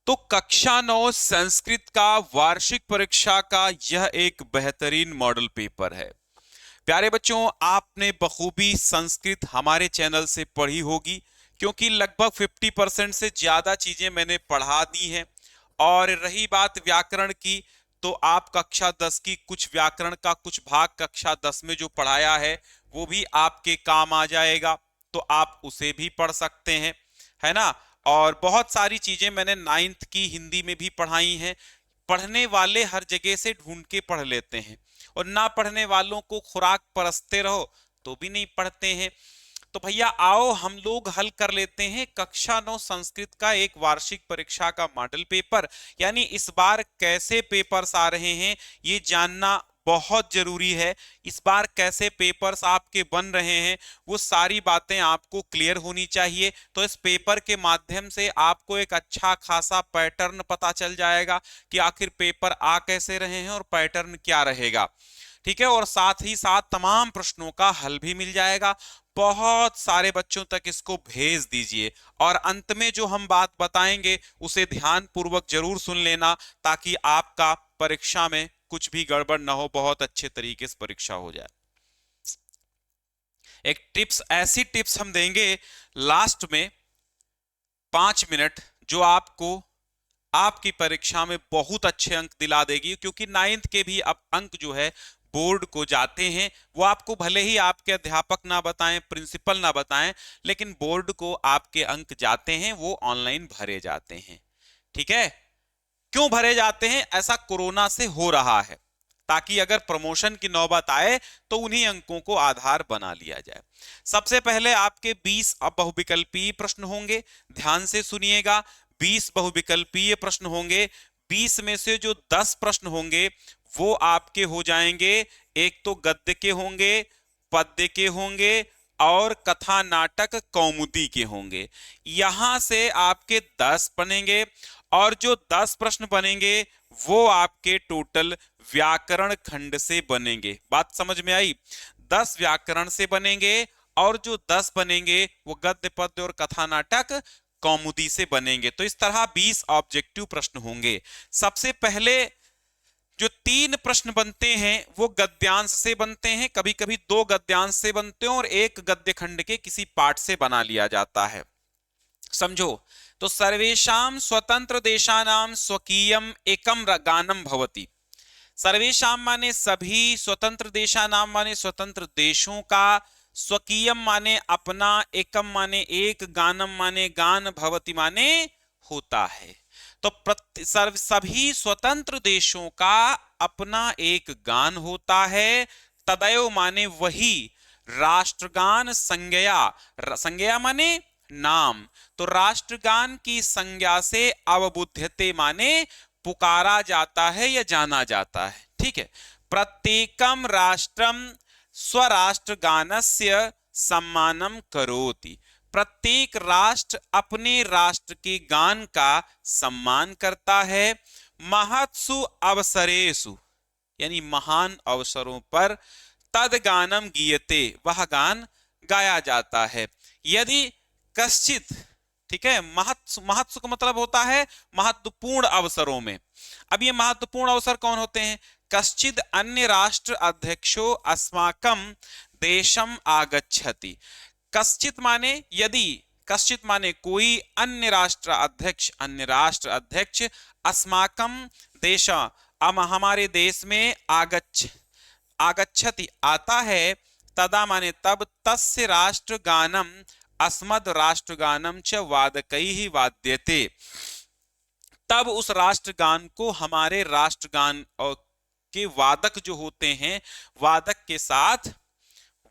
तो कक्षा 9 संस्कृत का वार्षिक परीक्षा का यह एक बेहतरीन मॉडल पेपर है। प्यारे बच्चों, आपने बखूबी संस्कृत हमारे चैनल से पढ़ी होगी, क्योंकि लगभग 50% से ज्यादा चीजें मैंने पढ़ा दी हैं। और रही बात व्याकरण की, तो आप कक्षा 10 की कुछ व्याकरण का कुछ भाग कक्षा 10 में जो पढ़ाया है वो भी आपके काम आ जाएगा, तो आप उसे भी पढ़ सकते हैं, है ना। और बहुत सारी चीजें मैंने 9th की हिंदी में भी पढ़ाई हैं। पढ़ने वाले हर जगह से ढूंढ के पढ़ लेते हैं, और ना पढ़ने वालों को खुराक परसते रहो तो भी नहीं पढ़ते हैं। तो भैया आओ हम लोग हल कर लेते हैं कक्षा 9 संस्कृत का एक वार्षिक परीक्षा का मॉडल पेपर। यानी इस बार कैसे पेपर्स आ रहे हैं ये जानना बहुत जरूरी है। इस बार कैसे पेपर्स आपके बन रहे हैं वो सारी बातें आपको क्लियर होनी चाहिए। तो इस पेपर के माध्यम से आपको एक अच्छा खासा पैटर्न पता चल जाएगा कि आखिर पेपर आ कैसे रहे हैं और पैटर्न क्या रहेगा। ठीक है, और साथ ही साथ तमाम प्रश्नों का हल भी मिल जाएगा। बहुत सारे बच्चों तक इसको भेज दीजिए, और अंत में जो हम बात बताएंगे उसे ध्यान पूर्वक जरूर सुन लेना, ताकि आपका परीक्षा में कुछ भी गड़बड़ ना हो, बहुत अच्छे तरीके से परीक्षा हो जाए। एक टिप्स, ऐसी टिप्स हम देंगे लास्ट में 5 मिनट, जो आपको आपकी परीक्षा में बहुत अच्छे अंक दिला देगी। क्योंकि 9th के भी अब अंक जो है बोर्ड को जाते हैं, वो आपको भले ही आपके अध्यापक ना बताएं, प्रिंसिपल ना बताएं, लेकिन बोर्ड को आपके अंक जाते हैं, वो ऑनलाइन भरे जाते हैं। ठीक है, क्यों भरे जाते हैं? ऐसा कोरोना से हो रहा है, ताकि अगर प्रमोशन की नौबत आए तो उन्हीं अंकों को आधार बना लिया जाए। सबसे पहले आपके 20 बहुविकल्पीय प्रश्न होंगे, ध्यान से सुनिएगा। 20 बहुविकल्पीय प्रश्न होंगे। 20 में से जो 10 प्रश्न होंगे वो आपके हो जाएंगे, एक तो गद्य के होंगे, पद्य के होंगे, और कथा नाटक कौमुदी के होंगे। यहां से आपके 10 बनेंगे, और जो 10 प्रश्न बनेंगे वो आपके टोटल व्याकरण खंड से बनेंगे। बात समझ में आई? 10 व्याकरण से बनेंगे, और जो 10 बनेंगे वो गद्य पद्य और कथा नाटक कौमुदी से बनेंगे। तो इस तरह 20 ऑब्जेक्टिव प्रश्न होंगे। सबसे पहले जो 3 प्रश्न बनते हैं वो गद्यांश से बनते हैं, कभी कभी 2 गद्यांश से बनते हैं, और एक गद्य खंड के किसी पाठ से बना लिया जाता है। समझो, तो सर्वेशाम स्वतंत्र देशानाम स्वकीयम एकम गानम भवति। सर्वेशाम माने सभी, स्वतंत्र देशानाम माने स्वतंत्र देशों का, स्वकीयम माने अपना, एकम माने एक, गानम माने गान, भवति माने होता है। तो सभी स्वतंत्र देशों का अपना एक गान होता है। तदयो माने वही, राष्ट्रगान संज्ञा, संज्ञा माने नाम, तो राष्ट्रगान की संज्ञा से अवबुध्यते माने पुकारा जाता है या जाना जाता है। ठीक है, प्रत्येकम राष्ट्रम स्वराष्ट्रगानस्य सम्मानम करोति। प्रत्येक राष्ट्र अपने राष्ट्र के गान का सम्मान करता है। महत्सु अवसरेषु, यानी महान अवसरों पर, तद गानम गीयते, वह गान गाया जाता है। यदि कश्चित, ठीक है, महत्सु का मतलब होता है महत्वपूर्ण अवसरों में। अब ये महत्वपूर्ण अवसर कौन होते हैं? कश्चित अन्य राष्ट्र अध्यक्षो अस्माकम देशम आगच्छति। कश्चित माने यदि, कश्चित माने कोई, अन्य राष्ट्र अध्यक्ष, अन्य राष्ट्र अध्यक्ष, अस्माकम देश, हमारे देश में, आगच्छति आता है, तदा माने तब, तस्य राष्ट्रगानम अस्मद राष्ट्रगानम च वादकैहि वाद्यते। तब उस राष्ट्रगान को हमारे राष्ट्रगान के वादक जो होते हैं, वादक के साथ,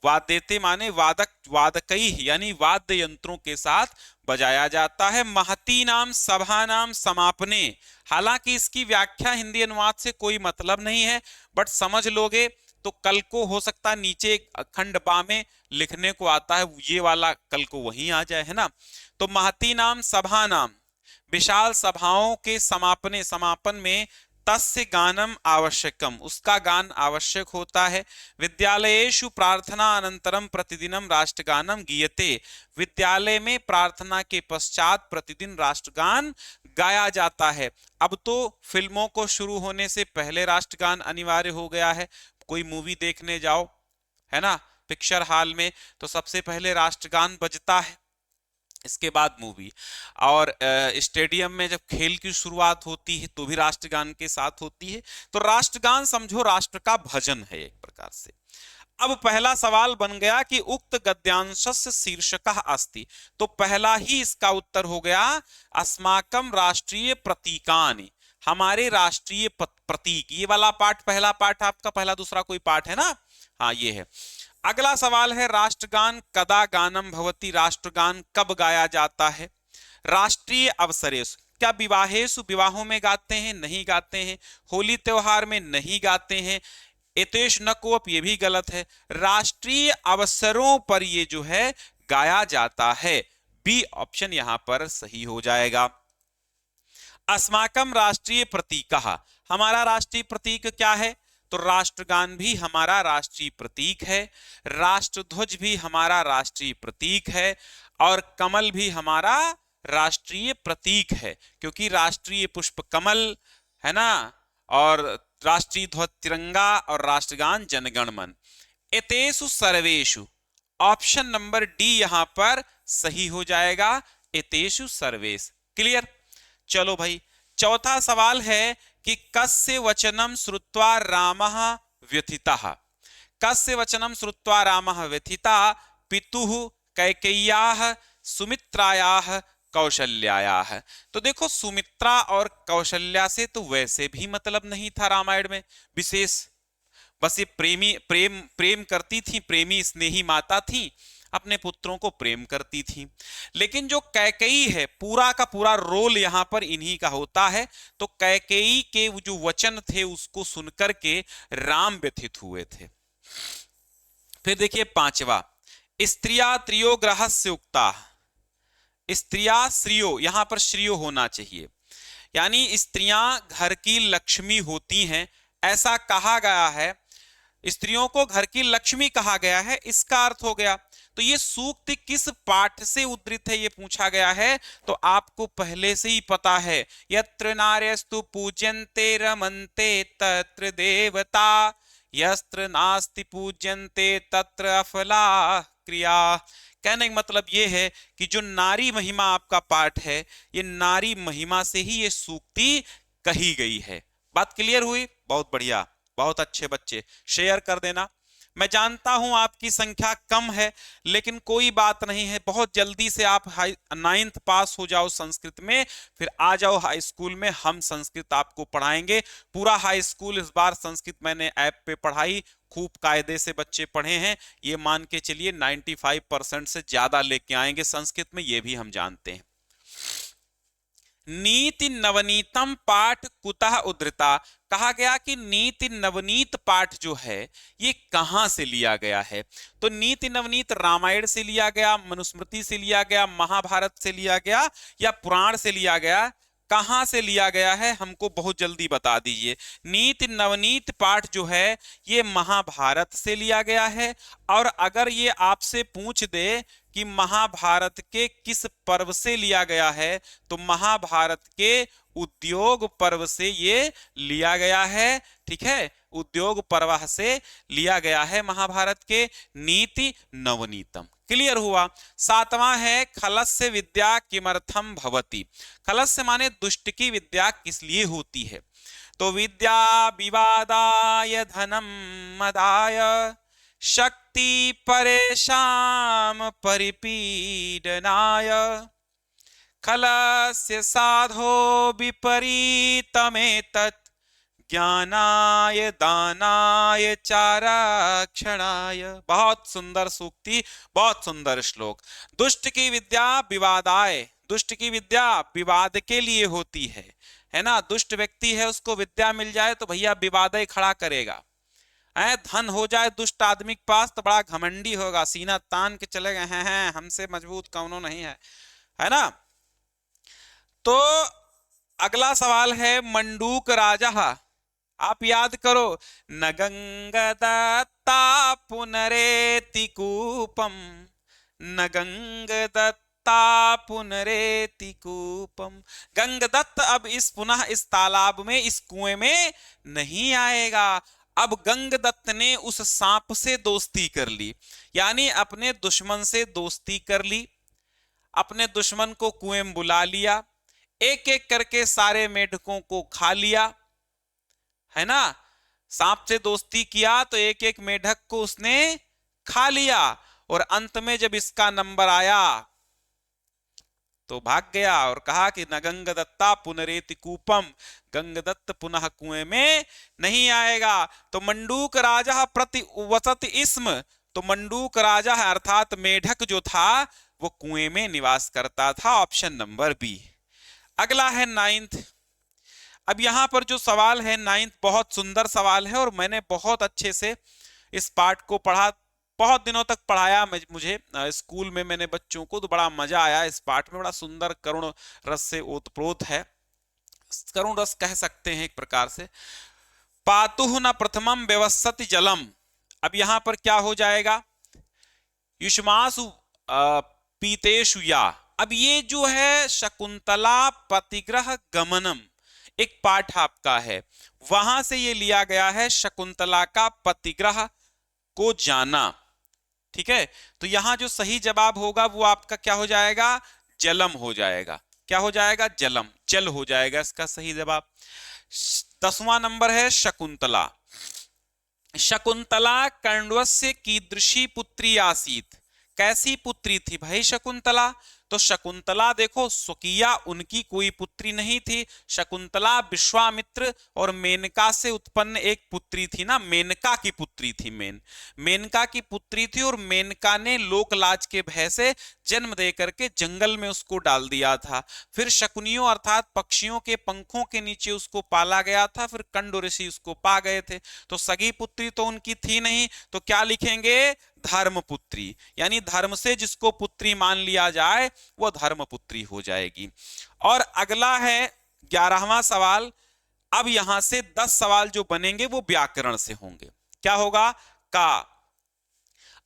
वाद्यते माने वादक, वादकई यानी वाद्य यंत्रों के साथ बजाया जाता है। महती नाम सभा नाम समापने, हालांकि इसकी व्याख्या हिंदी अनुवाद से कोई मतलब नहीं है, बट समझ लोगे तो कल को हो सकता है नीचे खंड बा में लिखने को आता है, ये वाला कल को वहीं आ जाए, है ना। तो महती नाम सभा नाम, विशाल सभाओं के समापने, समापन में तस्य गानम आवश्यकम, उसका गान आवश्यक होता है। विद्यालयेषु प्रार्थना अनंतरम प्रतिदिनम राष्ट्रगानम गीयते, विद्यालय में प्रार्थना के पश्चात प्रतिदिन राष्ट्रगान गाया जाता है। अब तो फिल्मों को शुरू होने से पहले राष्ट्रगान अनिवार्य हो गया है। कोई मूवी देखने जाओ, है ना, पिक्चर हॉल में, तो सबसे पहले राष्ट्रगान बजता है, इसके बाद मूवी। और स्टेडियम में जब खेल की शुरुआत होती है तो भी राष्ट्रगान के साथ होती है। तो राष्ट्रगान समझो राष्ट्र का भजन है एक प्रकार से। अब पहला सवाल बन गया कि उक्त गद्यांशस्य शीर्षकः अस्ति, तो पहला ही इसका उत्तर हो गया अस्माकं राष्ट्रीय प्रतीकानि, हमारे राष्ट्रीय प्रतीक। ये वाला पाठ, पहला पाठ आपका, पहला दूसरा कोई पाठ है ना, हाँ ये है। अगला सवाल है राष्ट्रगान कदा गानम भवति, राष्ट्रगान कब गाया जाता है। राष्ट्रीय अवसरेषु, क्या विवाहेषु, विवाहों में गाते हैं, नहीं गाते हैं। होली त्योहार में नहीं गाते हैं। एतेष न कोप, ये भी गलत है। राष्ट्रीय अवसरों पर ये जो है गाया जाता है। बी ऑप्शन यहां पर सही हो जाएगा। अस्माकं राष्ट्रीय प्रतीकः, हमारा राष्ट्रीय प्रतीक क्या है, तो राष्ट्रगान भी हमारा राष्ट्रीय प्रतीक है, राष्ट्रध्वज भी हमारा राष्ट्रीय प्रतीक है, और कमल भी हमारा राष्ट्रीय प्रतीक है, क्योंकि राष्ट्रीय पुष्प कमल है ना, और राष्ट्रीय ध्वज तिरंगा, और राष्ट्रगान जनगण मन। एतेषु सर्वेषु, ऑप्शन नंबर डी यहां पर सही हो जाएगा, एतेषु सर्वेश। क्लियर। चलो भाई, चौथा सवाल है कि कस्य वचनम श्रुत्वा रामः व्यथितः, कस्य वचनम श्रुत्वा रामः व्यथितः, पितुः कैकेय्याः सुमित्रायाः कौशल्यायाः। तो देखो, सुमित्रा और कौशल्या से तो वैसे भी मतलब नहीं था रामायण में विशेष, बस ये प्रेम करती थी, प्रेमी स्नेही माता थी, अपने पुत्रों को प्रेम करती थी। लेकिन जो कैकेयी है, पूरा का पूरा रोल यहां पर इन्हीं का होता है। तो कैकेयी के जो वचन थे उसको सुनकर के राम व्यथित हुए थे। फिर देखिए पांचवा, स्त्रिया त्रियो ग्रहस्य उक्ता, स्त्रिया श्रियो, यहां पर श्रियो होना चाहिए, यानी स्त्रियां घर की लक्ष्मी होती हैं, ऐसा कहा गया है। स्त्रियों को घर की लक्ष्मी कहा गया है, इसका अर्थ हो गया। तो ये सूक्ति किस पाठ से उद्धृत है, ये पूछा गया है, तो आपको पहले से ही पता है, यत्र नार्यस्तु पूज्यन्ते रमन्ते तत्र देवता, यत्र नास्ति पूज्यन्ते तत्र अफला क्रिया। कहने का मतलब ये है कि जो नारी महिमा आपका पाठ है, ये नारी महिमा से ही ये सूक्ति कही गई है। बात क्लियर हुई? बहुत बढ़िया, बहुत अच्छे बच्चे, शेयर कर देना। मैं जानता हूं आपकी संख्या कम है, लेकिन कोई बात नहीं है, बहुत जल्दी से आप 9th पास हो जाओ संस्कृत में, फिर आ जाओ हाई स्कूल में, हम संस्कृत आपको पढ़ाएंगे। पूरा हाई स्कूल इस बार संस्कृत मैंने ऐप पे पढ़ाई, खूब कायदे से बच्चे पढ़े हैं, ये मान के चलिए 95% से ज्यादा लेके आएंगे संस्कृत में, ये भी हम जानते हैं। नीति नवनीतम पाठ कुतः उद्धृता, कहा गया कि नीति नवनीत पाठ जो है ये कहां से लिया गया है, तो नीति नवनीत रामायण से लिया गया, मनुस्मृति से लिया गया, महाभारत से लिया गया, या पुराण से लिया गया, कहां से लिया गया है हमको बहुत जल्दी बता दीजिए। नीति नवनीत पाठ जो है ये महाभारत से लिया गया है, और अगर ये आपसे पूछ दे कि महाभारत के किस पर्व से लिया गया है, तो महाभारत के उद्योग पर्व से ये लिया गया है। ठीक है, उद्योग पर्व से लिया गया है महाभारत के नीति नवनीतम। क्लियर हुआ। सातवां है खलस्य विद्या किमर्थम भवति, खलस्य माने दुष्ट की विद्या किस लिए होती है, तो विद्या विवादाय धनम मदाय शक्ति परेशान परिपीडनाय खलस्य साधो विपरीतमेतत् ज्ञानाय दानाय चाराक्षणाय। बहुत सुंदर सूक्ति, बहुत सुंदर श्लोक। दुष्ट की विद्या विवादाय, दुष्ट की विद्या विवाद के लिए होती है ना। दुष्ट व्यक्ति है, उसको विद्या मिल जाए तो भैया विवाद खड़ा करेगा। धन हो जाए दुष्ट आदमी के पास तो बड़ा घमंडी होगा, सीना तान के चले गए हैं हमसे मजबूत कौनो नहीं है, है ना। तो अगला सवाल है मंडूक राजा। आप याद करो, न गंगदत्ता पुनरेति कूपम, न गंगदत्ता पुनरेति कूपम। गंगदत्त अब इस पुनः इस तालाब में, इस कुएं में नहीं आएगा। अब गंगदत्त ने उस सांप से दोस्ती कर ली, यानी अपने दुश्मन से दोस्ती कर ली, अपने दुश्मन को कुएं में बुला लिया, एक एक करके सारे मेढकों को खा लिया, है ना। सांप से दोस्ती किया तो एक एक मेढक को उसने खा लिया, और अंत में जब इसका नंबर आया तो भाग गया और कहा कि न गंगदत्ता पुनरेति कूपम, गंगदत्त पुनः कुएं में नहीं आएगा। तो मंडूक राजा प्रति वसत इस्म, तो मंडूक राजा अर्थात मेढक जो था वो कुएं में निवास करता था। Option number B. अगला है 9th। अब यहां पर जो सवाल है 9th बहुत सुंदर सवाल है, और मैंने बहुत अच्छे से इस पार्ट को पढ़ा, बहुत दिनों तक पढ़ाया मुझे स्कूल में मैंने बच्चों को, तो बड़ा मजा आया इस पार्ट में। बड़ा सुंदर करुण रस से ओतप्रोत है, करुण रस कह सकते हैं एक प्रकार से। पातुः न प्रथमम व्यवसति जलम। अब यहां पर क्या हो जाएगा, युष्मासु पीतेषु या। अब ये जो है शकुंतला पतिग्रह गमनम एक पाठ आपका है, वहां से ये लिया गया है शकुंतला का पतिग्रह को जाना, ठीक है। तो यहां जो सही जवाब होगा वो आपका क्या हो जाएगा, जलम हो जाएगा। क्या हो जाएगा, जलम, जल हो जाएगा इसका सही जवाब। 10वां नंबर है शकुंतला। शकुंतला कण्वस्य कीदृशी पुत्री आसीत। कैसी पुत्री थी भाई शकुंतला, तो शकुंतला देखो स्वकीया उनकी कोई पुत्री नहीं थी। शकुंतला विश्वामित्र और मेनका से उत्पन्न एक पुत्री थी ना, मेनका की पुत्री थी। मेनका की पुत्री थी, और मेनका ने लोकलाज के भय से जन्म दे करके जंगल में उसको डाल दिया था। फिर शकुनियों अर्थात पक्षियों के पंखों के नीचे उसको पाला गया था, फिर कंड ऋषि उसको पा गए थे। तो सगी पुत्री तो उनकी थी नहीं, तो क्या लिखेंगे, धर्मपुत्री, यानी धर्म से जिसको पुत्री मान लिया जाए वो धर्मपुत्री हो जाएगी। और अगला है 11वां सवाल। अब यहां से 10 सवाल जो बनेंगे वो व्याकरण से होंगे। क्या होगा, का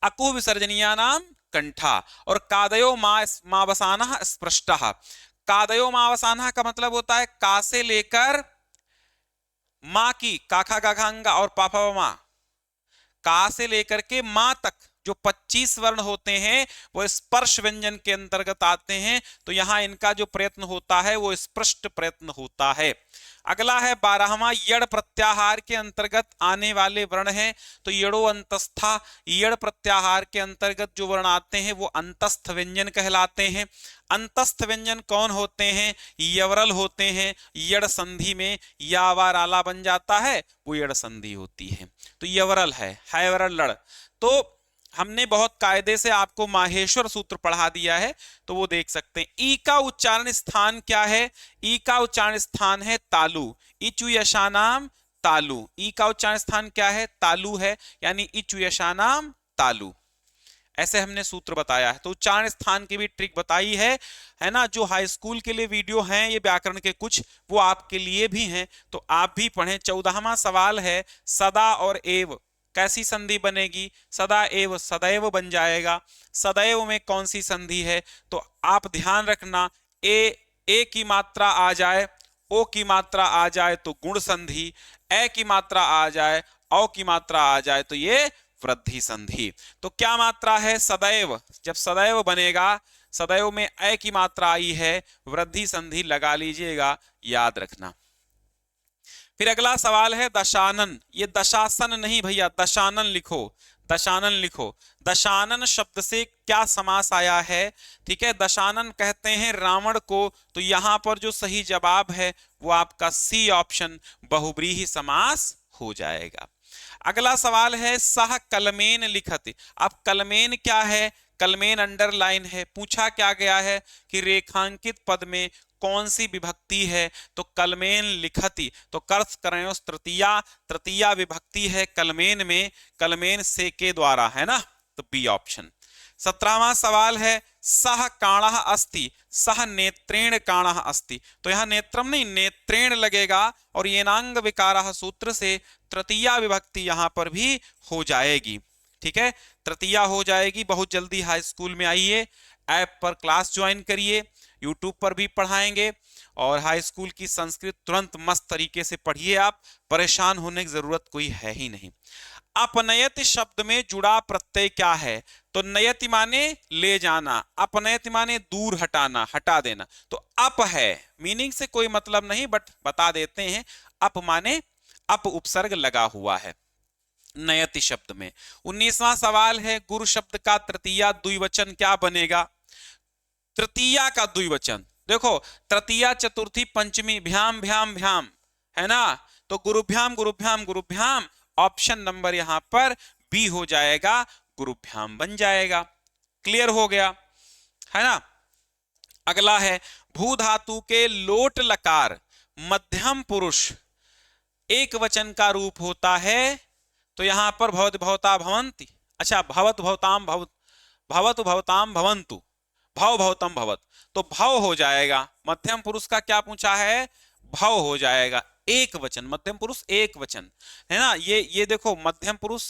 अकु विसर्जनीया नाम कंठा, और कादयो मावसानः स्पृष्टः। कादयो मावसानः का मतलब होता है का से लेकर मां की, काखा गाघांगा और पापा मां, का से लेकर के मां तक जो 25 वर्ण होते हैं वो स्पर्श व्यंजन के अंतर्गत आते हैं। तो यहां इनका जो प्रयत्न होता है वो स्पष्ट प्रयत्न होता है। अगला है 12वां, यड़ प्रत्याहार के अंतर्गत आने वाले वर्ण हैं। तो यड़ो अंतस्था, यड़ प्रत्याहार के अंतर्गत जो वर्ण आते हैं वो अंतस्थ व्यंजन कहलाते हैं। अंतस्थ व्यंजन कौन होते हैं, यवरल होते हैं। यड़ संधि में या वा राला बन जाता है, वो यड़ संधि होती है, तो यवरल है वरल लड़। तो हमने बहुत कायदे से आपको माहेश्वर सूत्र पढ़ा दिया है, तो वो देख सकते हैं। ई का उच्चारण स्थान क्या है, ई का उच्चारण स्थान है तालु। इचु यशानाम तालु, ई का उच्चारण स्थान क्या है, तालु है, यानी इचु यशानाम तालु। ऐसे हमने सूत्र बताया है। तो उच्चारण स्थान की भी ट्रिक बताई है ना। जो हाई स्कूल के लिए वीडियो हैं ये व्याकरण के कुछ, वो आपके लिए भी हैं, तो आप भी पढ़ें। 14वां सवाल है सदा और एव कैसी संधि बनेगी, सदा एव सदैव बन जाएगा। सदैव में कौन सी संधि है, तो आप ध्यान रखना, ए की मात्रा आ जाए, ओ की मात्रा आ जाए तो गुण संधि, ए की मात्रा आ जाए, औ की मात्रा आ जाए तो ये वृद्धि संधि। तो क्या मात्रा है, सदैव। जब सदैव बनेगा, सदैव में ए की मात्रा आई है, वृद्धि संधि लगा लीजिएगा, याद रखना। फिर अगला सवाल है दशानन। ये दशासन नहीं भैया, दशानन लिखो, दशानन लिखो। दशानन शब्द से क्या समास आया है, ठीक है। दशानन कहते हैं रावण को, तो यहां पर जो सही जवाब है वो आपका सी ऑप्शन बहुब्रीहि समास हो जाएगा। अगला सवाल है सह कलमेन लिखत। अब कलमेन क्या है, कलमेन अंडरलाइन है। पूछा क्या गया है कि रेखांकित पद में कौन सी विभक्ति है, तो कलमेन लिखति। तो कर्थ करेयोस तृतीया, तृतीया विभक्ति है कलमेन में, कलमेन से के द्वारा, है ना, तो बी ऑप्शन। 17वां सवाल है सह काणः अस्ति, सह नेत्रेण काणः अस्ति। तो यहां नेत्रम नहीं नेत्रेण लगेगा और येनांग विकारः सूत्र से तृतीया विभक्ति यहां पर भी हो जाएगी। ठीक है, तृतीया हो जाएगी। बहुत जल्दी हाई स्कूल में आइए, ऐप पर क्लास ज्वाइन करिए, यूट्यूब पर भी पढ़ाएंगे और हाई स्कूल की संस्कृत तुरंत मस्त तरीके से पढ़िए। आप परेशान होने की जरूरत कोई है ही नहीं। अपनयति शब्द में जुड़ा प्रत्यय क्या है? तो नयति माने ले जाना, अपनयति माने दूर हटाना, हटा देना। तो अप है, मीनिंग से कोई मतलब नहीं, बट बता देते हैं। अप माने अप उपसर्ग लगा हुआ है नयति शब्द में। 19वां सवाल है गुरु शब्द का तृतीया द्विवचन क्या बनेगा? तृतीया का द्विवचन देखो, तृतीया चतुर्थी पंचमी भ्याम भ्याम भ्याम है ना, तो गुरुभ्याम गुरुभ्याम गुरुभ्याम, ऑप्शन नंबर यहां पर बी हो जाएगा, गुरुभ्याम बन जाएगा। क्लियर हो गया है ना। अगला है भू धातु के लोट लकार मध्यम पुरुष एक वचन का रूप होता है, तो यहां पर भवत भवता भवंती, अच्छा भवत भवताम भवतु भवताम भवंतु, भव भवतम भवत, तो भव हो जाएगा। मध्यम पुरुष का क्या पूछा है? भव हो जाएगा, एक वचन, मध्यम पुरुष एक वचन है ना। ये देखो मध्यम पुरुष,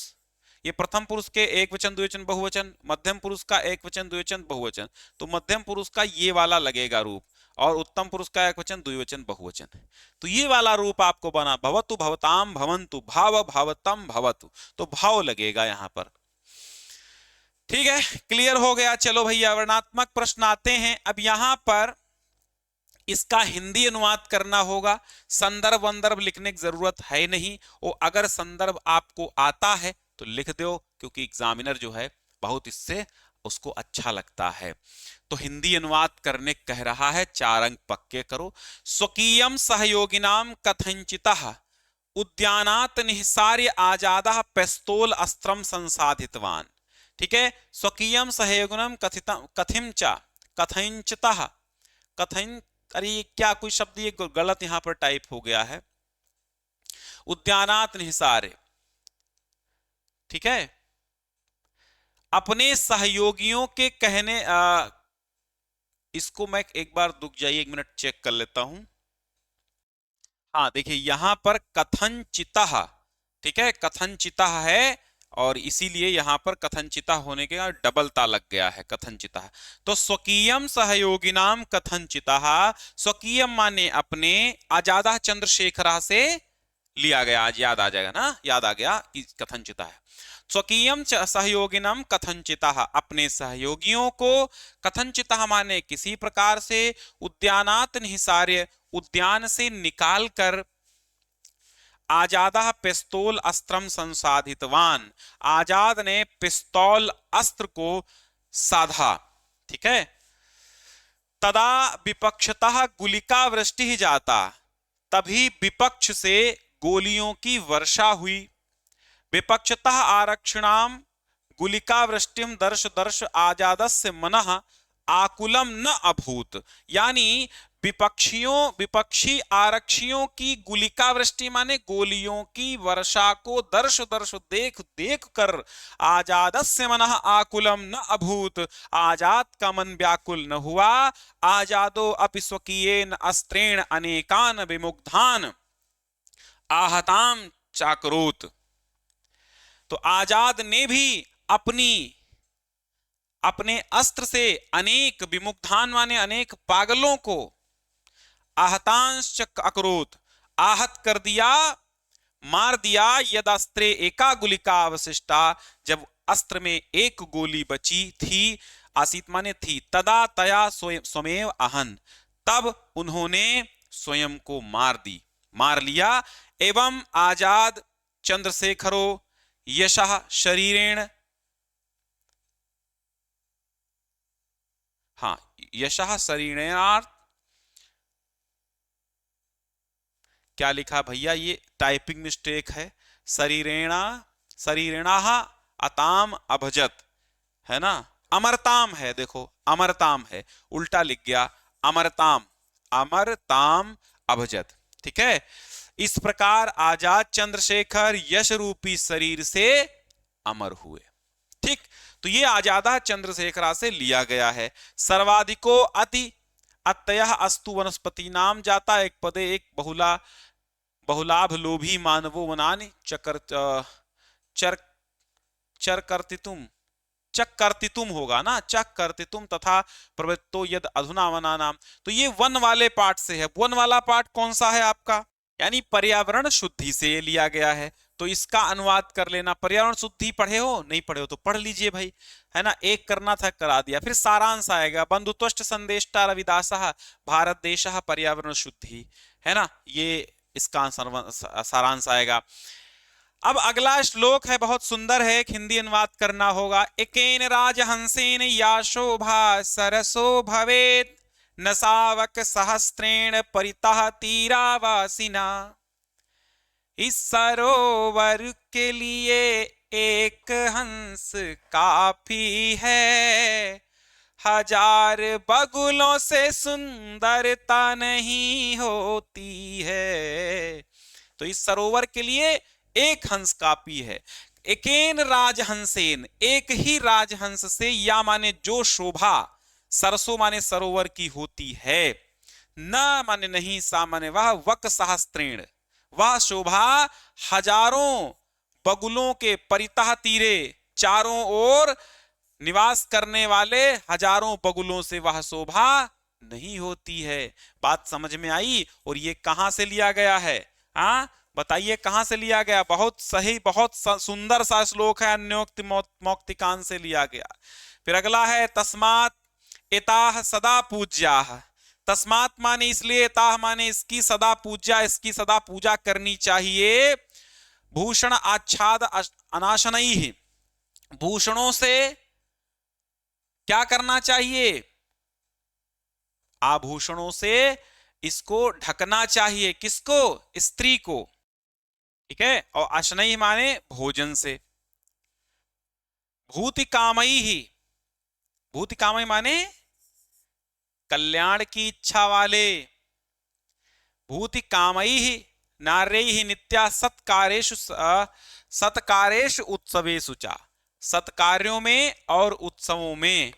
ये प्रथम पुरुष के एक वचन द्विवचन बहुवचन, मध्यम पुरुष का एक वचन द्विवचन बहुवचन, तो मध्यम पुरुष का ये वाला लगेगा रूप, और उत्तम पुरुष का एक वचन द्विवचन बहुवचन, तो ये वाला रूप आपको बना, भवतु भवताम भवंतु, भाव भावतम भवतु, तो भाव लगेगा यहां पर। ठीक है, क्लियर हो गया। चलो भैया वर्णात्मक प्रश्न आते हैं। अब यहां पर इसका हिंदी अनुवाद करना होगा, संदर्भ वंदर्भ लिखने की जरूरत है नहीं, और अगर संदर्भ आपको आता है तो लिख दो, क्योंकि एग्जामिनर जो है बहुत इससे उसको अच्छा लगता है। तो हिंदी अनुवाद करने कह रहा है, 4 अंक पक्के करो। स्वकीयम सहयोगिनाम कथंचितः उद्यानात् निःसार्य आजादः पेस्तोल अस्त्रम संसाधितवान। ठीक है, स्वकीयम सहयोगिनम कथंचितः कथन, अरे क्या कोई शब्द ये गलत यहां पर टाइप हो गया है, उद्यानात् निःसार्य। ठीक है, अपने सहयोगियों के कहने, इसको मैं एक बार रुक जाइए, 1 मिनट चेक कर लेता हूं। हाँ देखिए यहां पर कथंचितः, ठीक है कथंचितः है, और इसीलिए यहां पर कथंचिता होने के डबलता लग गया है, कथंचिता। तो स्वकीयम सहयोगिनाम कथंचिता, स्वकीयम माने अपने, आजादा चंद्रशेखरा से लिया गया, आज याद आ जाएगा ना, याद आ गया कि कथंचिता है। स्वकीयम सहयोगिनम कथंचिता, अपने सहयोगियों को, कथंचिता माने किसी प्रकार से, उद्यानात् निःसार्य उद्यान से निकाल कर, आजादा पिस्तौल अस्त्रम संसाधितवान, आजाद ने पिस्तौल अस्त्र को साधा। ठीक है, तदा विपक्षतः गुलिका वृष्टि जाता, तभी विपक्ष से गोलियों की वर्षा हुई। विपक्षतः आरक्षणाम गुलिका वृष्टिम दर्श दर्श आजादस्य मनः आकुलम न अभूत, यानी विपक्षी आरक्षियों की गुलिका वृष्टि माने गोलियों की वर्षा को दर्श दर्श देख देख कर, आजादस्य मनः आकुलम न अभूत, आजाद का मन व्याकुल न हुआ, आजादो अपि स्वकीयेन अस्त्रेण अनेकान विमुग्धान आहताम चाकरोत। तो आजाद ने भी अपने अस्त्र से अनेक, विमुग्धान माने अनेक पागलों को, आहतांश अकरोत आहत कर दिया, मार दिया, यद अस्त्रे एका गुलिका अवशिष्टा, जब अस्त्र में एक गोली बची थी, आसीत माने थी, तदा तया स्वमेव अहन, तब उन्होंने स्वयं को मार लिया। एवं आजाद चंद्रशेखरो यशः शरीरेण, हाँ यशः शरीरेणार्थ, क्या लिखा भैया, ये टाइपिंग मिस्टेक है, शरीरेणा अताम अभजत है ना, अमरताम है, देखो अमरताम है, उल्टा लिख गया, अमरताम अभजत। ठीक है, इस प्रकार आजाद चंद्रशेखर यश रूपी शरीर से अमर हुए। ठीक, तो तो ये आजादा चंद्रशेखरा से लिया गया है। सर्वाधिको अति अत्ययः अस्तु वनस्पति नाम जाता एक पदे एक बहुला बहुलाभ लोभी मानवो वनानि चकर चर चर कर्तितुम चक कर्तितुम होगा ना, चक कर्तितुम तथा प्रवृत्तो यद अधुना वना नाम। तो ये वन वाले पाठ से है। वन वाला पाठ कौन सा है आपका, यानी पर्यावरण शुद्धि से ये लिया गया है। तो इसका अनुवाद कर लेना। पर्यावरण शुद्धि पढ़े हो, नहीं पढ़े हो तो पढ़ लीजिए भाई, है ना। एक करना था करा दिया। फिर सारांश आएगा, बंधुत्वष्ट संदेष्टा रविदासः भारत देशः पर्यावरण शुद्धि, है ना, ये इसका सारांश आएगा। अब अगला श्लोक है, बहुत सुंदर है, एक हिंदी अनुवाद करना होगा। एकेन राजहंसेन या शोभा सरसो भवेत न सावक सहस्त्रेण परितः तीरावासिना। इस सरोवर के लिए एक हंस काफी है, हजार बगुलों से सुंदरता नहीं होती है। तो इस सरोवर के लिए एक हंस काफी है। एकेन राजहंसेन, एक ही राजहंस से, या माने जो शोभा, सरसों माने सरोवर की होती है, न माने नहीं, सा माने वह, वक सहस्त्रेण, वह शोभा हजारों बगुलों के, परितः तीरे, चारों ओर निवास करने वाले हजारों बगुलों से वह शोभा नहीं होती है। बात समझ में आई। और ये कहां से लिया गया है, हाँ बताइए कहां से लिया गया। बहुत सही, बहुत सुंदर सा श्लोक है, अन्योक्ति मौक्तिकांत से लिया गया। फिर अगला है, तस्मात् एताः सदा पूज्याः। तस्मात् माने इसलिए, एताः माने इसकी, सदा पूज्या, इसकी सदा पूजा करनी चाहिए। भूषण आच्छाद अनाशनैः, भूषणों से क्या करना चाहिए, आभूषणों से इसको ढकना चाहिए। किसको, स्त्री को, ठीक है। और अशनई माने भोजन से। भूति कामई ही, भूति कामई माने कल्याण की इच्छा वाले। भूति कामई ही नार्यै ही नित्या सत्कारेषु सत्कारेषु उत्सवेषु चा। सत्कार्यों में और उत्सवों में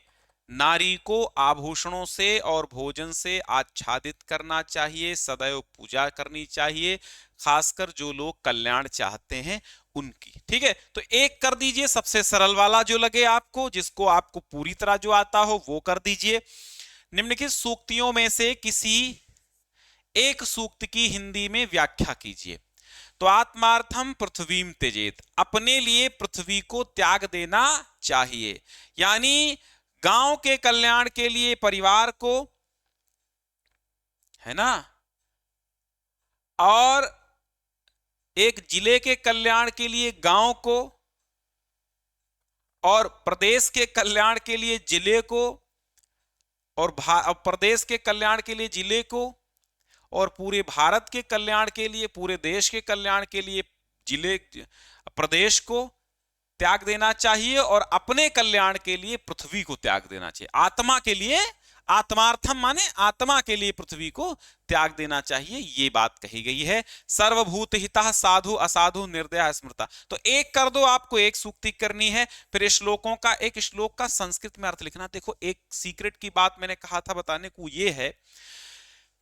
नारी को आभूषणों से और भोजन से आच्छादित करना चाहिए, सदैव पूजा करनी चाहिए, खासकर जो लोग कल्याण चाहते हैं उनकी। ठीक है, तो एक कर दीजिए, सबसे सरल वाला जो लगे आपको, जिसको आपको पूरी तरह जो आता हो वो कर दीजिए। निम्नलिखित सूक्तियों में से किसी एक सूक्त की हिंदी में व्याख्या कीजिए। तो आत्मार्थम पृथ्वीम त्यजेत, अपने लिए पृथ्वी को त्याग देना चाहिए, यानी गांव के कल्याण के लिए परिवार को, है ना, और एक जिले के कल्याण के लिए गांव को, और प्रदेश के कल्याण के लिए जिले को, और प्रदेश के कल्याण के लिए जिले को, और पूरे भारत के कल्याण के लिए, पूरे देश के कल्याण के लिए जिले प्रदेश को त्याग देना चाहिए, और अपने कल्याण के लिए पृथ्वी को त्याग देना चाहिए। आत्मा के लिए, आत्मार्थम माने आत्मा के लिए पृथ्वी को त्याग देना चाहिए, ये बात कही गई है। सर्वभूत हितः साधु असाधु निर्दया स्मृता। तो एक कर दो, आपको एक सूक्ति करनी है। फिर श्लोकों का, एक श्लोक का संस्कृत में अर्थ लिखना। देखो, एक सीक्रेट की बात मैंने कहा था बताने को, ये है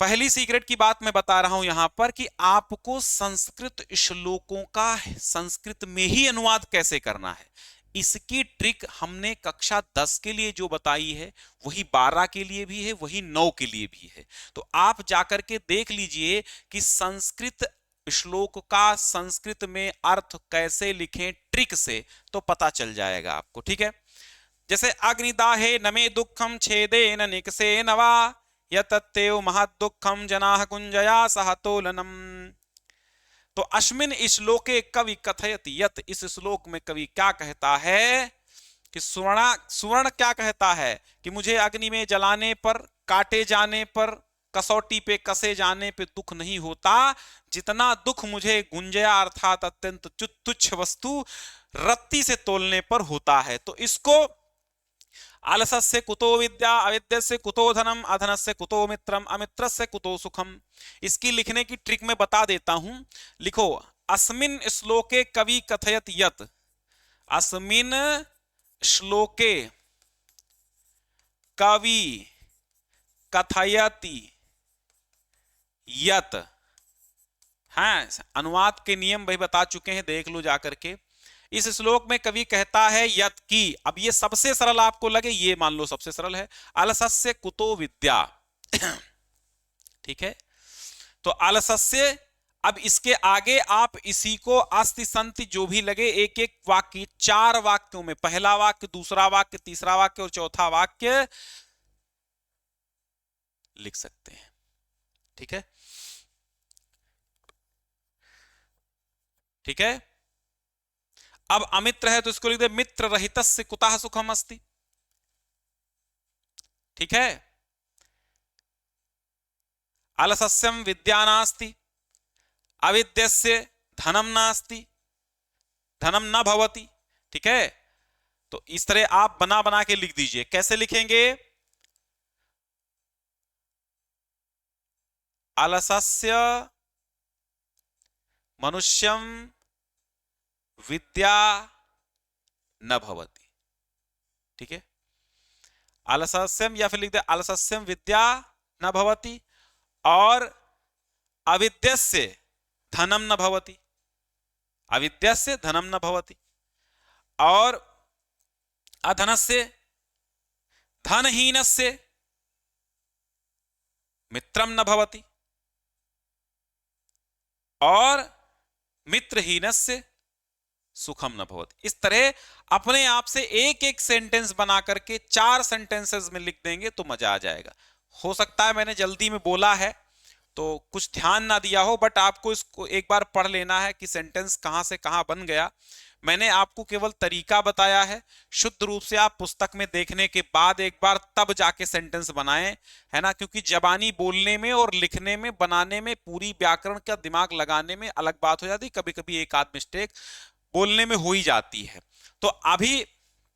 पहली सीक्रेट की बात मैं बता रहा हूं यहां पर, कि आपको संस्कृत श्लोकों का संस्कृत में ही अनुवाद कैसे करना है। इसकी ट्रिक हमने कक्षा 10 के लिए जो बताई है, वही 12 के लिए भी है, वही 9 के लिए भी है। तो आप जाकर के देख लीजिए कि संस्कृत श्लोक का संस्कृत में अर्थ कैसे लिखें ट्रिक से, तो पता चल जाएगा आपको। ठीक है, जैसे अग्निदाहे नमे दुखम छेदे न निकसे नवा यतत्तेव महद्दुखम जनाः कुंजया सहतोलनम। तो अस्मिन् श्लोके कवि कथयत यत, इस श्लोक में कवि क्या कहता है कि सुवर्ण क्या कहता है कि मुझे अग्नि में जलाने पर, काटे जाने पर, कसौटी पे कसे जाने पे दुख नहीं होता, जितना दुख मुझे गुंजया अर्थात अत्यंत तुच्छ वस्तु रत्ती से तोलने पर होता है। तो इसको आलसस्य कुतो विद्या, अविद्यस्य कुतो धनम, अधनस्य कुतो मित्रम, अमित्रस्य कुतो सुखम। इसकी लिखने की ट्रिक मैं बता देता हूं। लिखो, अस्मिन् श्लोके कवि कथयत यत, अस्मिन् श्लोके कवि कथयति यत, हाँ अनुवाद के नियम भाई बता चुके हैं, देख लो जाकर के। इस श्लोक में कवि कहता है यत की, अब ये सबसे सरल आपको लगे, ये मान लो सबसे सरल है, अलसस्य कुतो विद्या। ठीक है, तो अलसस्य, अब इसके आगे आप इसी को अस्ति संति जो भी लगे एक एक वाक्य, 4 वाक्यों में, पहला वाक्य, दूसरा वाक्य, तीसरा वाक्य और चौथा वाक्य लिख सकते हैं। ठीक है, ठीक है। अब अमित्र है तो इसको लिख दे मित्र रहितस्य कुतः सुखम अस्ति। ठीक है, अलसस्यम विद्या नास्ति, अविद्यस्य धनम नास्ति, धनम न भवति। ठीक है, तो इस तरह आप बना बना के लिख दीजिए। कैसे लिखेंगे? अलसस्य मनुष्यम विद्या न भवति। ठीक है, अलसस्यम, या फिर लिख दे अलसस्यम विद्या न भवति, और अविद्यस्य धनम न भवति, अविद्यस्य धनम न भवति, और अधनस्य धनहीनस्य मित्रम न भवति, और मित्रहीनस्य सुखम न भवति। इस तरह अपने आप से एक एक सेंटेंस बना करके 4 सेंटेंसेस में लिख देंगे तो मजा आ जाएगा। हो सकता है मैंने जल्दी में बोला है तो कुछ ध्यान ना दिया हो, बट आपको इसको एक बार पढ़ लेना है कि सेंटेंस कहां से कहां बन गया। मैंने आपको केवल तरीका बताया है, शुद्ध रूप से आप पुस्तक में देखने के बाद एक बार तब जाके सेंटेंस बनाएं, है ना, क्योंकि जबानी बोलने में और लिखने में, बनाने में, पूरी व्याकरण का दिमाग लगाने में अलग बात हो जाती, कभी कभी एक आध मिस्टेक बोलने में हो ही जाती है। तो अभी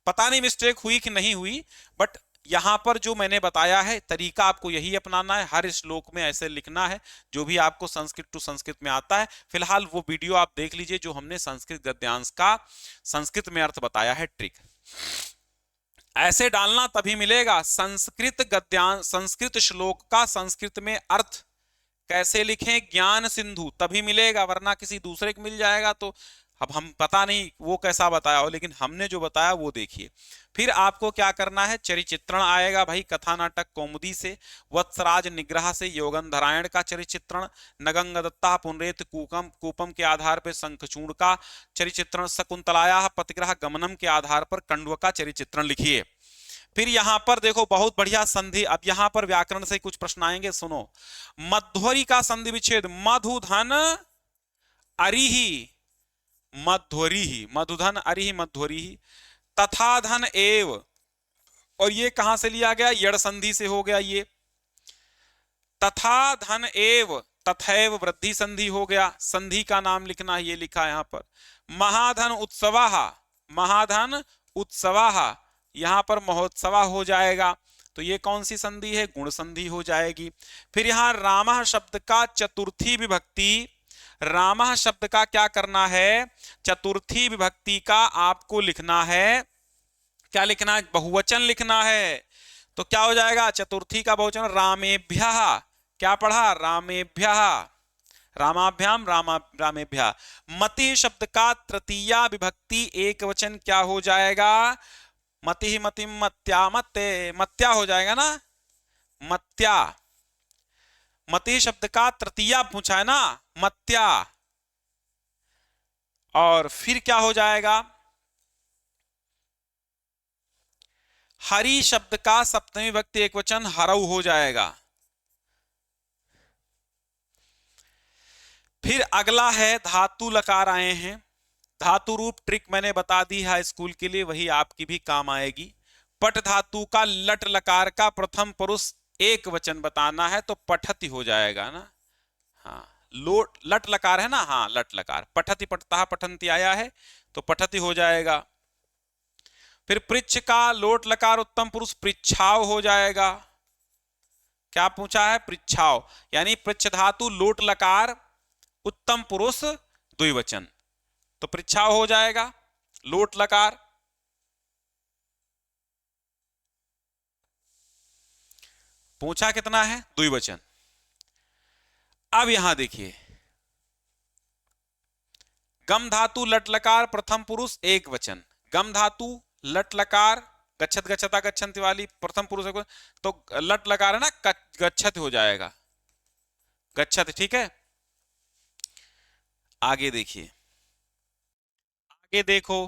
पता नहीं मिस्टेक हुई कि नहीं हुई, बट यहां पर जो मैंने बताया है तरीका आपको यही अपनाना है, हर श्लोक में ऐसे लिखना है जो भी आपको संस्कृत टू संस्कृत में आता है। फिलहाल वो वीडियो आप देख लीजिए जो हमने संस्कृत गद्यांश का संस्कृत में अर्थ बताया है, ट्रिक ऐसे डालना तभी मिलेगा। संस्कृत गद्यांश, संस्कृत श्लोक का संस्कृत में अर्थ कैसे लिखें, ज्ञान सिंधु, तभी मिलेगा, वरना किसी दूसरे को मिल जाएगा तो अब हम पता नहीं वो कैसा बताया हो, लेकिन हमने जो बताया वो देखिए। फिर आपको क्या करना है, चरिचित्रण आएगा भाई, कथा नाटक कौमुदी से, वत्सराज निग्रह से योगंधरायण का चरिचित्रण, नगंग दत्ता पुनरेत कूपम के आधार पर शंखचूड़ का चरिचित्रण, शकुंतलाया पतिग्रह गमनम के आधार पर कंडव का चरिचित्रण लिखिए। फिर यहां पर देखो बहुत बढ़िया संधि, अब यहां पर व्याकरण से कुछ प्रश्न आएंगे, सुनो। मध्वरी का संधि विच्छेद, मधुधन अरिहि मध्वरी, मधुधन अरिहि मध्वरी, तथा धन एव, और ये कहां से लिया गया, यड़ संधि से हो गया ये, तथा धन एव, तथैव वृद्धि संधि हो गया, संधि का नाम लिखना है, ये लिखा है यहां पर। महाधन उत्सवाः, महाधन उत्सवाः, यहां पर महोत्सवा हो जाएगा, तो ये कौन सी संधि है, गुण संधि हो जाएगी। फिर यहां रामः शब्द का चतुर्थी विभक्ति, रामः शब्द का क्या करना है, चतुर्थी विभक्ति का आपको लिखना है, क्या लिखना है, बहुवचन लिखना है। तो क्या हो जाएगा, चतुर्थी का बहुवचन रामेभ्यः, क्या पढ़ा, रामेभ्यः, रामाभ्याम रामेभ्यः। मति शब्द का तृतीया विभक्ति एक वचन क्या हो जाएगा, मति मतिम मत्या मत्ते, मत्या हो जाएगा ना, मत्या। मति शब्द का तृतीया पूछा है ना, मत्या। और फिर क्या हो जाएगा, हरि शब्द का सप्तमी विभक्ति एक वचन हरऊ हो जाएगा। फिर अगला है धातु लकार आए हैं, धातु रूप ट्रिक मैंने बता दी है स्कूल के लिए, वही आपकी भी काम आएगी। पट धातु का लट लकार का प्रथम पुरुष एक वचन बताना है तो पठति हो जाएगा ना, हाँ लोट लट लकार है ना, हाँ लट लकार, पठति पठता पठंती आया है तो पठति हो जाएगा। फिर पृच्छ का लोट लकार उत्तम पुरुष पृच्छाव हो जाएगा, क्या पूछा है, पृच्छाव, यानी पृच्छ धातु लोट लकार उत्तम पुरुष द्विवचन, तो पृच्छाव हो जाएगा लोट लकार। पूछा कितना है, द्विवचन। अब यहां देखिए, गम धातु लट लकार प्रथम पुरुष एक वचन, गम धातु लट लकार गच्छत गच्छता गच्छन्ति वाली प्रथम पुरुष एक वचन, तो लट लकार है ना, गच्छत हो जाएगा, गच्छत। ठीक है, आगे देखिए, आगे देखो,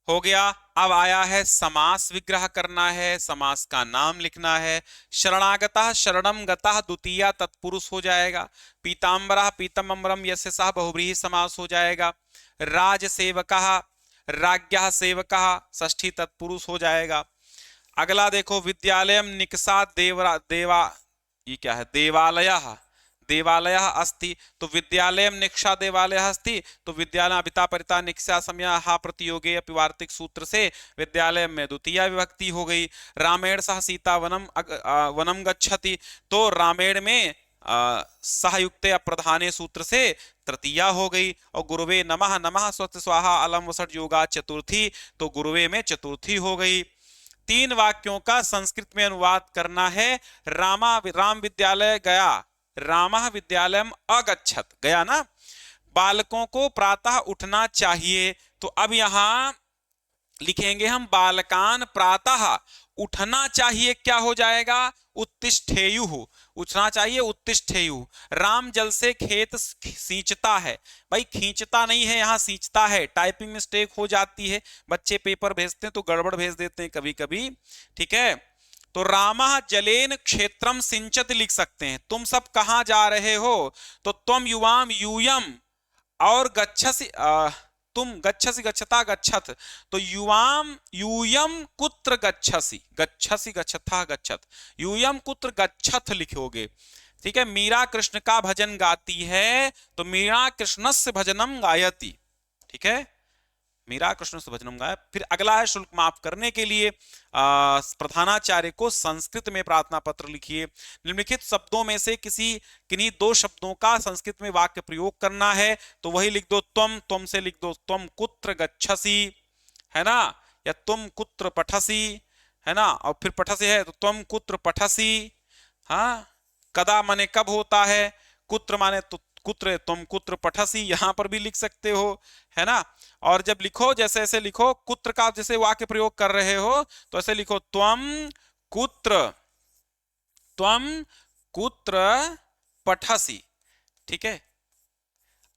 हो गया। अब आया है समास विग्रह करना है, समास का नाम लिखना है। शरणागतः शरणम गतः द्वितीया तत्पुरुष हो जाएगा। पीताम्बरः पीतमम्बरम यस्य सह बहुव्रीहि समास हो जाएगा। राजसेवकः राज्ञः सेवकः षष्ठी तत्पुरुष हो जाएगा। अगला देखो, विद्यालयम निकषा देवा ये क्या है, देवालयः देवालयः अस्ति, तो विद्यालयम निक्षा देवालयः अस्ति, तो विद्यालय अभिता परिता निक्षा समया हा प्रतियोगे अपिवार्तिक सूत्र से विद्यालय में द्वितीया विभक्ति हो गई। रामेण सह सीता वनम गच्छति, तो रामेण में सहयुक्ते अप्रधाने सूत्र से तृतीया हो गई। और गुरुवे नमः नमः स्वस्ति स्वाहा अलम वसट योगा चतुर्थी, तो गुरुवे में चतुर्थी हो गई। 3 वाक्यों का संस्कृत में अनुवाद करना है। राम विद्यालय गया, रामः विद्यालयम अगच्छत, गया ना। बालकों को प्रातः उठना चाहिए, तो अब यहां लिखेंगे हम बालकान प्रातः उठना चाहिए, क्या हो जाएगा, उत्तिष्ठेयुः, उठना चाहिए उत्तिष्ठेयुः। राम जल से खेत सींचता है, भाई खींचता नहीं है, यहां सींचता है, टाइपिंग मिस्टेक हो जाती है, बच्चे पेपर भेजते हैं तो गड़बड़ भेज देते हैं कभी कभी। ठीक है, तो रामः जलेन क्षेत्रम सिंचत लिख सकते हैं। तुम सब कहां जा रहे हो, तो तुम युवाम यूयम, और गच्छसि तुम गच्छसि गच्छता गच्छत, तो युवाम यूयम कुत्र गच्छसि, गच्छसि गच्छता गच्छत, यूयम कुत्र गच्छत लिखोगे। ठीक है, मीरा कृष्ण का भजन गाती है, तो मीरा कृष्णस्य भजनम गायति। ठीक है, मीरा कृष्ण से भजनम गाया। फिर अगला है शुल्क माफ करने के लिए प्रधानाचार्य को संस्कृत में प्रार्थना पत्र लिखिए। निम्नलिखित शब्दों में से किन्हीं 2 शब्दों का संस्कृत में वाक्य प्रयोग करना है, तो वही लिख दो तुम, तुम से लिख दो तुम कुत्र गच्छसि, है ना, या तुम कुत्र पठसि, है ना, और फिर पठसि है तो तुम कुत्र पठसि। हाँ, कदा माने कब होता है, कुत्र माने तो कुत्र, तुम कुत्र पठसी, यहां पर भी लिख सकते हो, है ना। और जब लिखो, जैसे ऐसे लिखो, कुत्र का जैसे वाक्य प्रयोग कर रहे हो तो ऐसे लिखो त्वम कुत्र पठसी। ठीक है,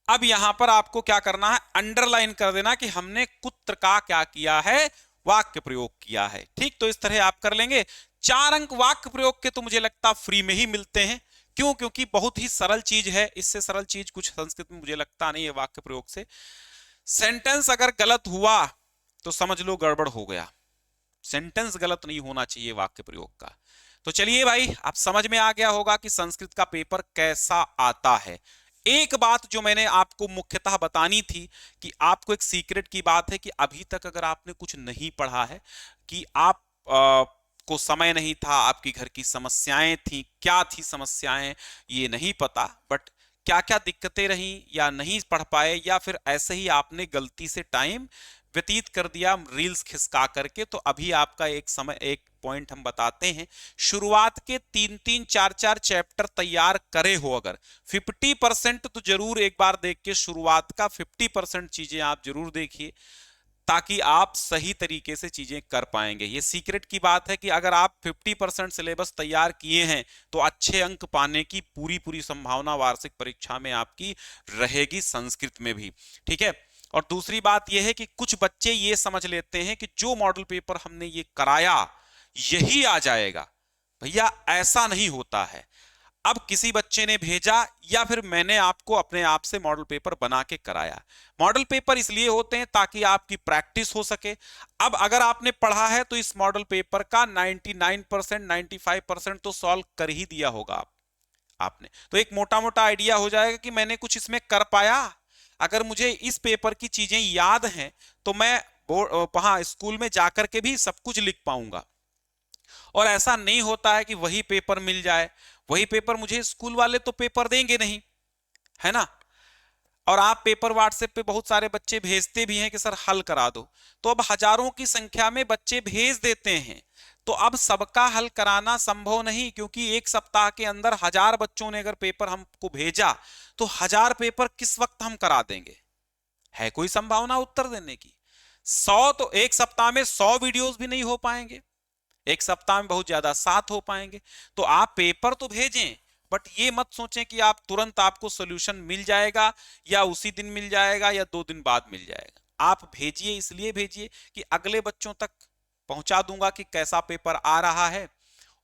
अब यहां पर आपको क्या करना है, अंडरलाइन कर देना कि हमने कुत्र का क्या किया है, वाक्य प्रयोग किया है। ठीक, तो इस तरह आप कर लेंगे। 4 अंक वाक्य प्रयोग के तो मुझे लगता फ्री में ही मिलते हैं, क्यों, क्योंकि बहुत ही सरल चीज है, इससे सरल चीज कुछ संस्कृत में मुझे लगता नहीं है वाक्य प्रयोग से। सेंटेंस अगर गलत हुआ तो समझ लो गड़बड़ हो गया, सेंटेंस गलत नहीं होना चाहिए वाक्य प्रयोग का। तो चलिए भाई, आप समझ में आ गया होगा कि संस्कृत का पेपर कैसा आता है। एक बात जो मैंने आपको मुख्यतः बतानी थी कि आपको एक सीक्रेट की बात है कि अभी तक अगर आपने कुछ नहीं पढ़ा है, कि आप को समय नहीं था, आपकी घर की समस्याएं थी, क्या थी समस्याएं ये नहीं पता, बट क्या क्या दिक्कतें रहीं या नहीं पढ़ पाए, या फिर ऐसे ही आपने गलती से टाइम व्यतीत कर दिया रील्स खिसका करके, तो अभी आपका एक पॉइंट हम बताते हैं। शुरुआत के 3-3, 4-4 चैप्टर तैयार करे हो अगर, 50% तो जरूर एक बार देख के शुरुआत का 50% चीजें आप जरूर देखिए, ताकि आप सही तरीके से चीजें कर पाएंगे। ये सीक्रेट की बात है कि अगर आप 50% सिलेबस तैयार किए हैं तो अच्छे अंक पाने की पूरी संभावना वार्षिक परीक्षा में आपकी रहेगी, संस्कृत में भी। ठीक है, और दूसरी बात यह है कि कुछ बच्चे ये समझ लेते हैं कि जो मॉडल पेपर हमने ये कराया यही आ जाएगा। भैया ऐसा नहीं होता है। अब किसी बच्चे ने भेजा या फिर मैंने आपको अपने आप से मॉडल पेपर बना के कराया। मॉडल पेपर इसलिए होते हैं ताकि आपकी प्रैक्टिस हो सके। अब अगर आपने पढ़ा है तो इस मॉडल पेपर का 99%, 95% तो सॉल्व कर ही दिया होगा आपने, तो एक मोटा मोटा आइडिया हो जाएगा कि मैंने कुछ इसमें कर पाया। अगर मुझे इस पेपर की चीजें याद हैं तो मैं वहां स्कूल में जाकर के भी सब कुछ लिख पाऊंगा। और ऐसा नहीं होता है कि वही पेपर मिल जाए, वही पेपर मुझे स्कूल वाले तो पेपर देंगे नहीं, है ना। और आप पेपर व्हाट्सएप पे बहुत सारे बच्चे भेजते भी हैं कि सर हल करा दो, तो अब हजारों की संख्या में बच्चे भेज देते हैं, तो अब सबका हल कराना संभव नहीं, क्योंकि एक सप्ताह के अंदर 1000 बच्चों ने अगर पेपर हमको भेजा तो 1000 पेपर किस वक्त हम करा देंगे? है कोई संभावना उत्तर देने की? 100 तो एक सप्ताह में 100 वीडियोस भी नहीं हो पाएंगे, एक सप्ताह में बहुत ज्यादा 7 हो पाएंगे। तो आप पेपर तो भेजें, बट ये मत सोचें कि आप तुरंत आपको सोल्यूशन मिल जाएगा या उसी दिन मिल जाएगा या 2 दिन बाद मिल जाएगा। आप भेजिए, इसलिए भेजिए कि अगले बच्चों तक पहुंचा दूंगा कि कैसा पेपर आ रहा है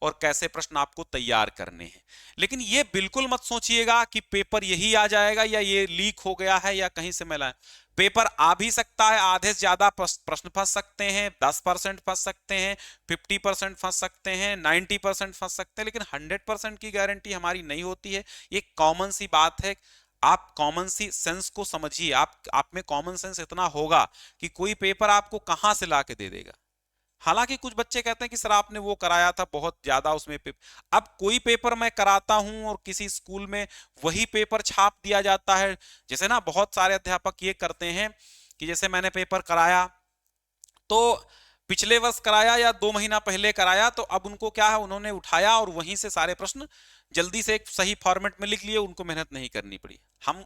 और कैसे प्रश्न आपको तैयार करने हैं। लेकिन ये बिल्कुल मत सोचिएगा कि पेपर यही आ जाएगा या ये लीक हो गया है या कहीं से मिला है। पेपर आ भी सकता है, आधे से ज्यादा प्रश्न फंस सकते हैं, 10% फंस सकते हैं, 50% फंस सकते हैं, 90% फंस सकते हैं, लेकिन 100% की गारंटी हमारी नहीं होती है। ये कॉमन सी बात है। आप कॉमन सी सेंस को समझिए, आप में कॉमन सेंस इतना होगा कि कोई पेपर आपको कहां से ला के दे देगा। हालांकि कुछ बच्चे कहते हैं कि सर आपने वो कराया था बहुत ज्यादा उसमें अब कोई पेपर मैं कराता हूं और किसी स्कूल में वही पेपर छाप दिया जाता है। जैसे ना बहुत सारे अध्यापक ये करते हैं कि जैसे मैंने पेपर कराया तो पिछले वर्ष कराया या 2 महीना पहले कराया, तो अब उनको क्या है, उन्होंने उठाया और वहीं से सारे प्रश्न जल्दी से एक सही फॉर्मेट में लिख लिए, उनको मेहनत नहीं करनी पड़ी। हम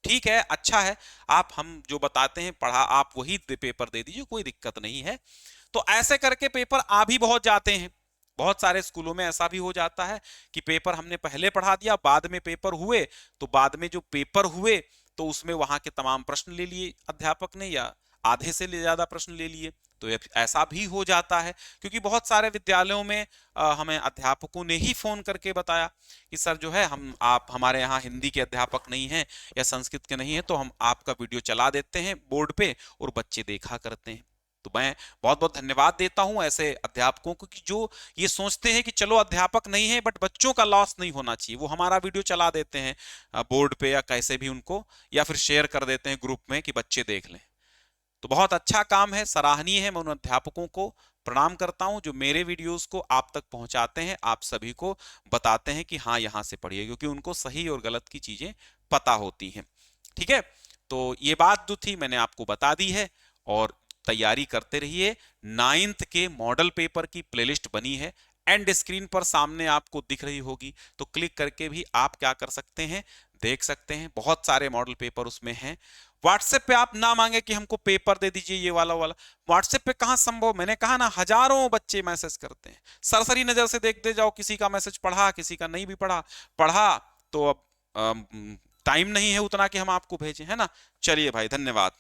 ठीक है, अच्छा है, आप हम जो बताते हैं पढ़ा आप वही पेपर दे दीजिए, कोई दिक्कत नहीं है। तो ऐसे करके पेपर आ भी बहुत जाते हैं। बहुत सारे स्कूलों में ऐसा भी हो जाता है कि पेपर हमने पहले पढ़ा दिया, बाद में पेपर हुए, तो बाद में जो पेपर हुए तो उसमें वहां के तमाम प्रश्न ले लिए अध्यापक ने या आधे से ज्यादा प्रश्न ले लिए। तो ऐसा भी हो जाता है, क्योंकि बहुत सारे विद्यालयों में हमें अध्यापकों ने ही फोन करके बताया कि सर जो है आप हमारे यहाँ हिंदी के अध्यापक नहीं हैं या संस्कृत के नहीं हैं, तो हम आपका वीडियो चला देते हैं बोर्ड पे और बच्चे देखा करते हैं। तो मैं बहुत बहुत धन्यवाद देता हूं ऐसे अध्यापकों को कि जो ये सोचते हैं कि चलो अध्यापक नहीं है बट बच्चों का लॉस नहीं होना चाहिए, वो हमारा वीडियो चला देते हैं बोर्ड पे या कैसे भी उनको, या फिर शेयर कर देते हैं ग्रुप में कि बच्चे देख लें। तो बहुत अच्छा काम है, सराहनीय है। मैं उन अध्यापकों को प्रणाम करता हूं जो मेरे वीडियोस को आप तक पहुंचाते हैं, आप सभी को बताते हैं कि हाँ यहाँ से पढ़िए, क्योंकि उनको सही और गलत की चीजें पता होती हैं। ठीक है, तो ये बात जो थी मैंने आपको बता दी है, और तैयारी करते रहिए। 9th के मॉडल पेपर की प्लेलिस्ट बनी है, एंड स्क्रीन पर सामने आपको दिख रही होगी, तो क्लिक करके भी आप क्या कर सकते हैं, देख सकते हैं। बहुत सारे मॉडल पेपर उसमें हैं। व्हाट्सएप पे आप ना मांगे कि हमको पेपर दे दीजिए ये वाला वाला, व्हाट्सएप पे कहां संभव, मैंने कहा ना हजारों बच्चे मैसेज करते हैं, सरसरी नजर से देखते जाओ, किसी का मैसेज पढ़ा किसी का नहीं भी पढ़ा, पढ़ा तो अब टाइम नहीं है उतना कि हम आपको भेजें, है ना। चलिए भाई, धन्यवाद।